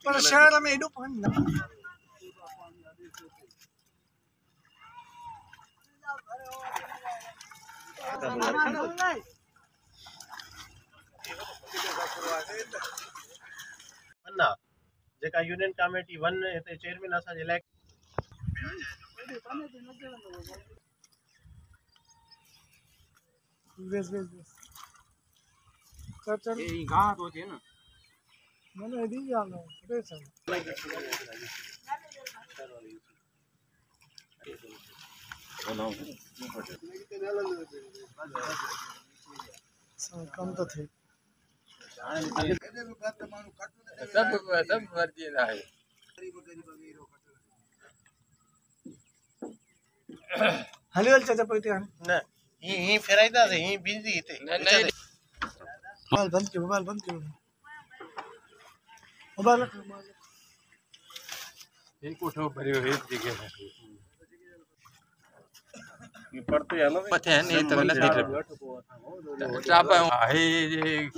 पर शहर में एडो पानी न जेका यूनियन कमेटी 1 हिते चेयरमैन असां जे इलाइक़े बेस चल ये गां तो थे ना मैंने दी जानो बेस कम तो थे सब वर्दी ना है हलियल चाचा पइते न ही फेराइदा से ही बिजी हिते नहीं मोबाइल बंद करो मोबाइल इनको ठो भरियो है दिखे ये पड़ते है ना पते है नहीं तो गलत दिख रहा चापा है ये